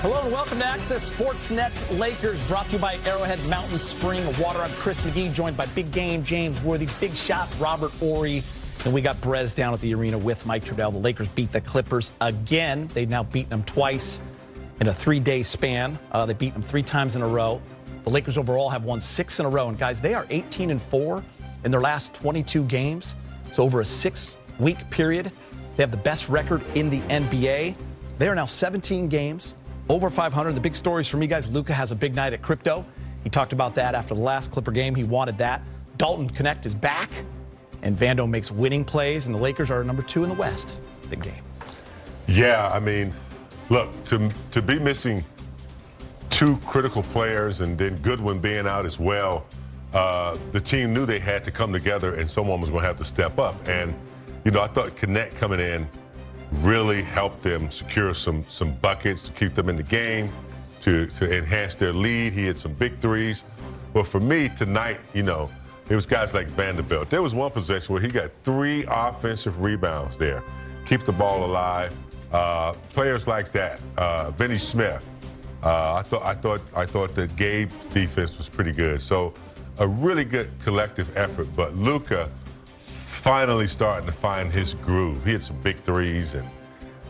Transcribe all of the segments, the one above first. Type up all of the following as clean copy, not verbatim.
Hello and welcome to Access Sportsnet Lakers, brought to you by Arrowhead Mountain Spring Water. I'm Chris McGee, joined by Big Game, J.Worthy, Big Shot, Robert Horry. And we got Brez down at the arena with Mike Trudell. The Lakers beat the Clippers again. They've now beaten them twice in a 3-day span. They beat them 3 times in a row. The Lakers overall have won 6 in a row. And guys, they are 18-4 in their last 22 games. So over a 6-week period, they have the best record in the NBA. They are now 17 games, over 500. The big stories for me, guys, Luka has a big night at crypto. He talked about that after the last Clipper game. He wanted that. Dalton Connect is back, and Vando makes winning plays, and the Lakers are number 2 in the West. Big game. Yeah, I mean, look, to be missing 2 critical players and then Goodwin being out as well, the team knew they had to come together and someone was going to have to step up. And, you know, I thought Connect coming in really helped them secure some buckets to keep them in the game, to enhance their lead. He had some big threes. But for me tonight, you know, it was guys like Vanderbilt. There was one possession where he got 3 offensive rebounds there. Keep the ball alive. Players like that. Vinny Smith. I thought that Gabe's defense was pretty good. So a really good collective effort. But Luka finally starting to find his groove. He had some big threes, and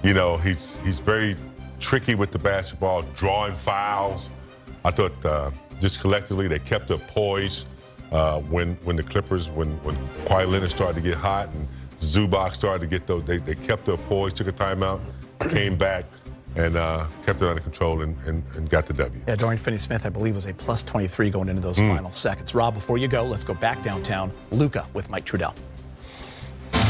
you know he's very tricky with the basketball, drawing fouls. I thought just collectively they kept up poise when the Clippers, when Kawhi Leonard started to get hot and Zubac started to get those, they kept up poise, took a timeout, came back, and kept it under control and got the W. Yeah, Dorian Finney-Smith, I believe, was a plus 23 going into those final seconds. Rob, before you go, let's go back downtown. Luka with Mike Trudell.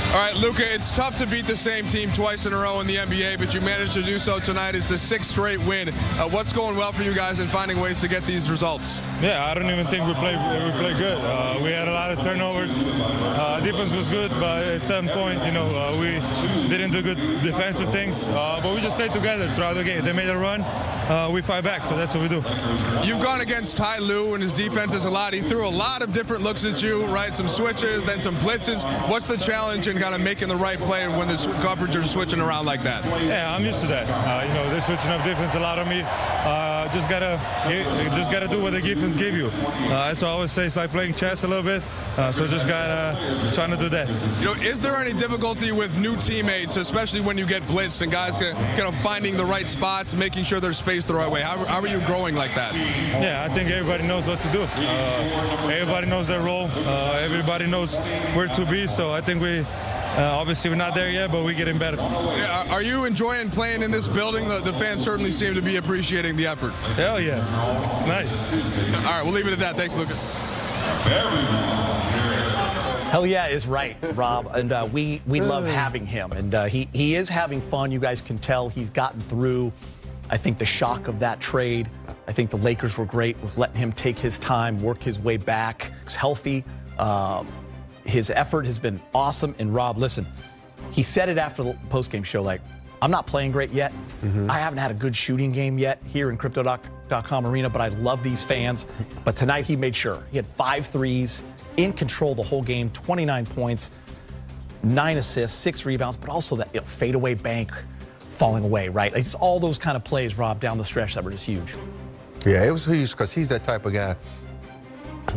All right, Luka, it's tough to beat the same team twice in a row in the NBA, but you managed to do so tonight. It's a 6th straight win. What's going well for you guys in finding ways to get these results? Yeah, I don't even think we play good. We had a lot of turnovers. Defense was good, but at some point, you know, we didn't do good defensive things. But we just stayed together throughout the game. They made a run. We fight back, so that's what we do. You've gone against Ty Lue, and his defense is a lot. He threw a lot of different looks at you, right? Some switches, then some blitzes. What's the challenge in kind of making the right play when the coverage are switching around like that? Yeah, I'm used to that. You know, they're switching up defense a lot on me. Just gotta do what the defense give you. That's what I always say. It's like playing chess a little bit. So just gotta trying to do that. You know, is there any difficulty with new teammates, especially when you get blitzed and guys kind of finding the right spots, making sure they're spaced the right way? How are you growing like that? Yeah, I think everybody knows what to do. Everybody knows their role. Everybody knows where to be. So I think we. Obviously, we're not there yet, but we're getting better. Yeah, are you enjoying playing in this building? The fans certainly seem to be appreciating the effort. Hell yeah. It's nice. All right, we'll leave it at that. Thanks, Luka. Hell yeah is right, Rob, and we love having him, and he is having fun. You guys can tell he's gotten through, I think, the shock of that trade. I think the Lakers were great with letting him take his time, work his way back. He's healthy. His effort has been awesome. And Rob, listen, he said it after the postgame show, like, I'm not playing great yet. I haven't had a good shooting game yet here in Crypto.com Arena, but I love these fans. But tonight he made sure. He had 5 threes, in control the whole game, 29 points, 9 assists, 6 rebounds, but also that fadeaway bank falling away, right? It's all those kind of plays, Rob, down the stretch that were just huge. Yeah, it was huge because he's that type of guy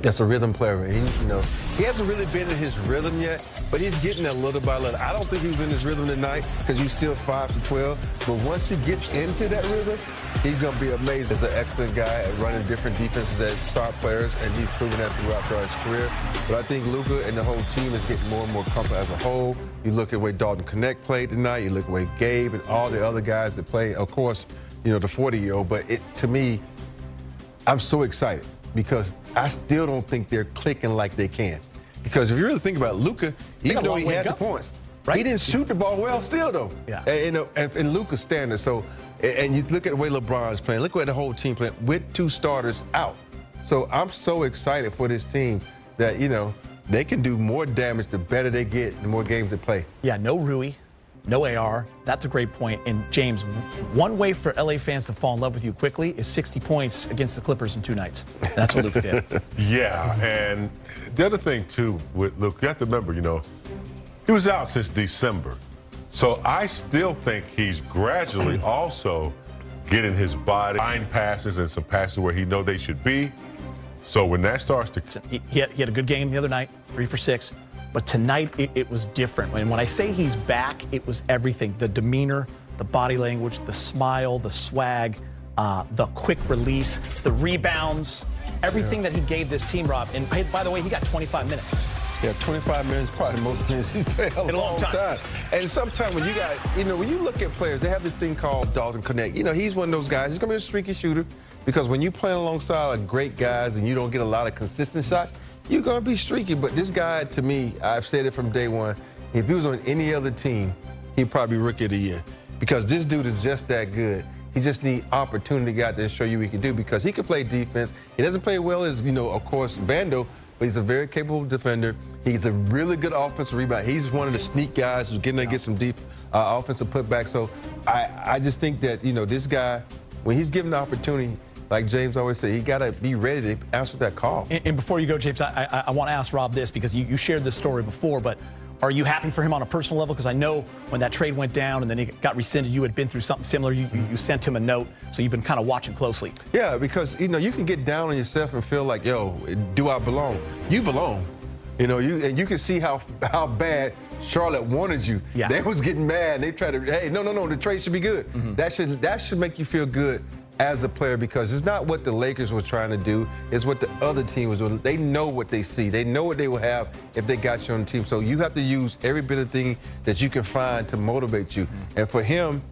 that's a rhythm player. He hasn't really been in his rhythm yet, but he's getting there little by little. I don't think he was in his rhythm tonight because he's still 5 for 12. But once he gets into that rhythm, he's going to be amazing. He's an excellent guy at running different defenses as star players, and he's proven that throughout his career. But I think Luka and the whole team is getting more and more comfortable as a whole. You look at the way Dalton Connect played tonight. You look at the way Gabe and all the other guys that play. Of course, you know, the 40-year-old. But to me, I'm so excited because I still don't think they're clicking like they can. Because if you really think about it, Luka, even though he had the points, right? He didn't shoot the ball well still, though. Yeah. And Luka's standard. So, and you look at the way LeBron is playing. Look at the whole team playing with 2 starters out. So I'm so excited for this team that, you know, they can do more damage the better they get, the more games they play. Yeah, no Rui, no AR. That's a great point. And James, one way for LA fans to fall in love with you quickly is 60 points against the Clippers in 2 nights. That's what Luka did. Yeah, and the other thing, too, with Luka, you have to remember, you know, he was out since December. So I still think he's gradually also getting his body, line passes and some passes where he know they should be. So when that starts to... He had a good game the other night, 3 for 6. But tonight, it was different. And when I say he's back, it was everything. The demeanor, the body language, the smile, the swag, the quick release, the rebounds, everything that he gave this team, Rob. And by the way, he got 25 minutes. Yeah, 25 minutes, probably the most minutes he's played in a long time. And sometimes when you got, when you look at players, they have this thing called Dalton Connect. He's one of those guys. He's going to be a streaky shooter because when you play alongside great guys and you don't get a lot of consistent shots, you're going to be streaky. But this guy, to me, I've said it from day one, if he was on any other team, he'd probably be Rookie of the Year because this dude is just that good. He just need opportunity to get out there and show you what he can do because he can play defense. He doesn't play well as, of course, Vando, but he's a very capable defender. He's a really good offensive rebound. He's one of the sneak guys who's getting to get some deep offensive putback. So I just think that, this guy, when he's given the opportunity, like James always said, he got to be ready to answer that call. And before you go, James, I want to ask Rob this because you shared this story before, but are you happy for him on a personal level? Because I know when that trade went down and then it got rescinded, you had been through something similar. You sent him a note, so you've been kind of watching closely. Yeah, because, you can get down on yourself and feel like, yo, do I belong? You belong. And you can see how bad Charlotte wanted you. Yeah. They was getting mad. They tried to, hey, no, the trade should be good. Mm-hmm. That should make you feel good as a player because it's not what the Lakers were trying to do. It's what the other team was doing. They know what they see. They know what they will have if they got you on the team. So you have to use every bit of thing that you can find to motivate you. Mm-hmm. And for him,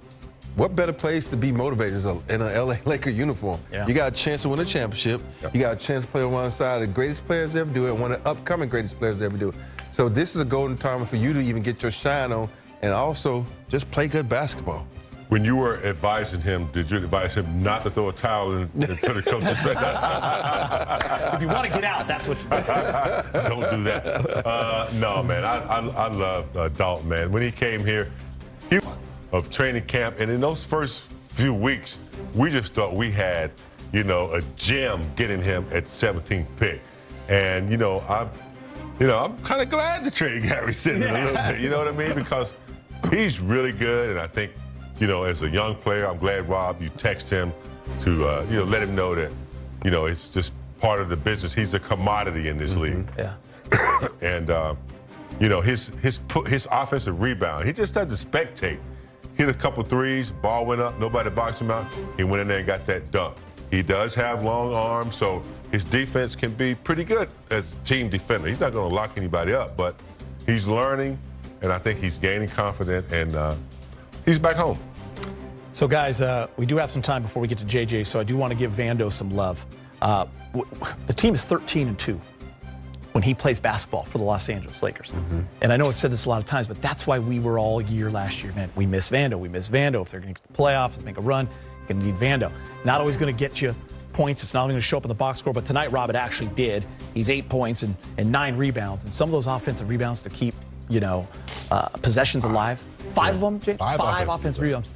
what better place to be motivated is in an LA Laker uniform? Yeah. You got a chance to win a championship. Yep. You got a chance to play alongside the greatest players to ever do it, one of the upcoming greatest players to ever do it. So this is a golden time for you to even get your shine on and also just play good basketball. When you were advising him, did you advise him not to throw a towel into the coach's face? If you want to get out, that's what you do. Don't do that. No, man, I love Dalton, man. When he came here, he of training camp, and in those first few weeks, we just thought we had, a gem getting him at 17th pick. And, I'm kind of glad the trade got rescinded a little bit, you know what I mean? Because he's really good, and I think, as a young player, I'm glad, Rob, you text him to, let him know that, it's just part of the business. He's a commodity in this league. Yeah. And, his offensive rebound, he just doesn't spectate. Hit a couple threes, ball went up, nobody boxed him out. He went in there and got that dunk. He does have long arms, so his defense can be pretty good as a team defender. He's not going to lock anybody up, but he's learning, and I think he's gaining confidence, and he's back home. So, guys, we do have some time before we get to JJ, so I do want to give Vando some love. The team is 13-2 when he plays basketball for the Los Angeles Lakers. Mm-hmm. And I know I've said this a lot of times, but that's why we were all year last year, man. We miss Vando. We miss Vando. If they're going to get to the playoffs, make a run, you're going to need Vando. Not always going to get you points. It's not only going to show up in the box score, but tonight, Rob, it actually did. He's 8 points and 9 rebounds. And some of those offensive rebounds to keep, possessions alive. 5 of them, James? 5 offensive rebounds.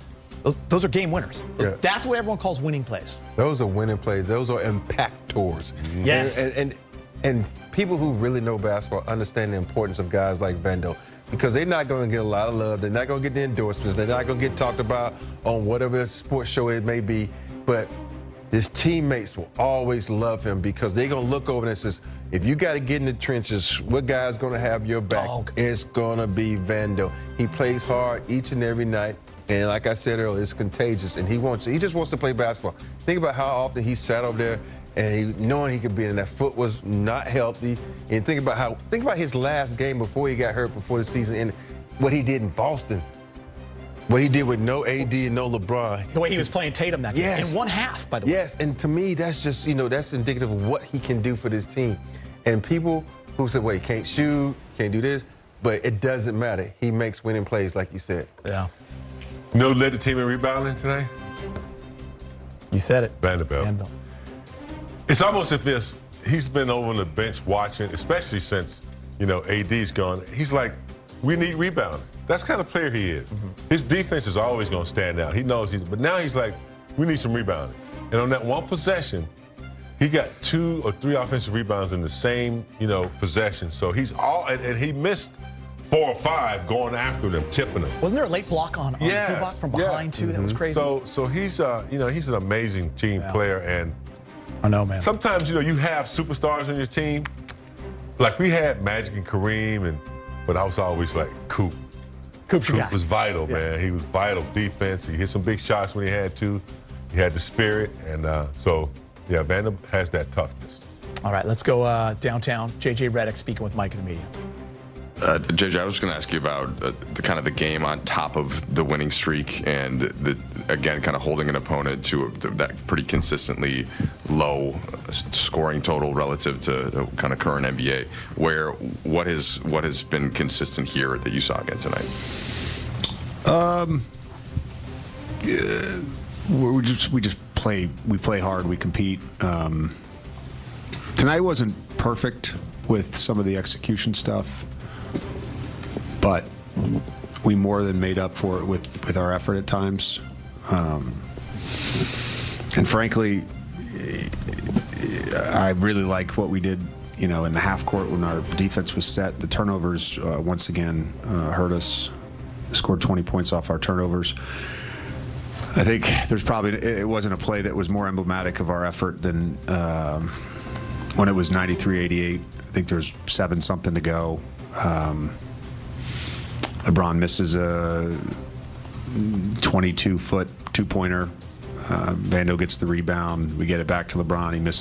Those are game winners. Yeah. That's what everyone calls winning plays. Those are winning plays. Those are impactors. Mm-hmm. Yes. And people who really know basketball understand the importance of guys like Vando because they're not going to get a lot of love. They're not going to get the endorsements. They're not going to get talked about on whatever sports show it may be. But his teammates will always love him because they're going to look over and says, if you got to get in the trenches, what guy's going to have your back? Dog. It's going to be Vando. He plays hard each and every night. And like I said earlier, it's contagious, and he just wants to play basketball. Think about how often he sat over there and knowing he could be in, and that foot was not healthy. And think about his last game before he got hurt before the season ended, what he did in Boston. What he did with no AD and no LeBron. The way he was playing Tatum that game. In one half, by the way. Yes, and to me, that's just, that's indicative of what he can do for this team. And people who say, well, he can't shoot, can't do this, but it doesn't matter. He makes winning plays, like you said. Yeah. Led the team in rebounding today? You said it. Vanderbilt. It's almost as if he's been over on the bench watching, especially since, AD's gone. He's like, we need rebounding. That's the kind of player he is. Mm-hmm. His defense is always going to stand out. He knows but now he's like, we need some rebounding. And on that one possession, he got 2 or 3 offensive rebounds in the same, possession. So he's and he missed 4 or 5 going after them, tipping them. Wasn't there a late block on Yes, Zubac from behind too? That was crazy. So he's he's an amazing team player, and I know, man. sometimes you have superstars on your team. Like we had Magic and Querim, but I was always like Coop. Coop was vital, man. He was vital defense. He hit some big shots when he had to. He had the spirit, and Vandal has that toughness. All right, let's go downtown. J.J. Redick speaking with Mike in the media. JJ, I was going to ask you about the kind of the game on top of the winning streak, and again, kind of holding an opponent to that pretty consistently low scoring total relative to kind of current NBA. What has been consistent here that you saw again tonight? We just play. We play hard. We compete. Tonight wasn't perfect with some of the execution stuff, but we more than made up for it with our effort at times. And frankly, I really liked what we did, in the half court when our defense was set. The turnovers once again hurt us. Scored 20 points off our turnovers. I think it wasn't a play that was more emblematic of our effort than when it was 93-88. I think there's 7-something to go. LeBron misses a 22-foot two-pointer. Vando gets the rebound. We get it back to LeBron. He misses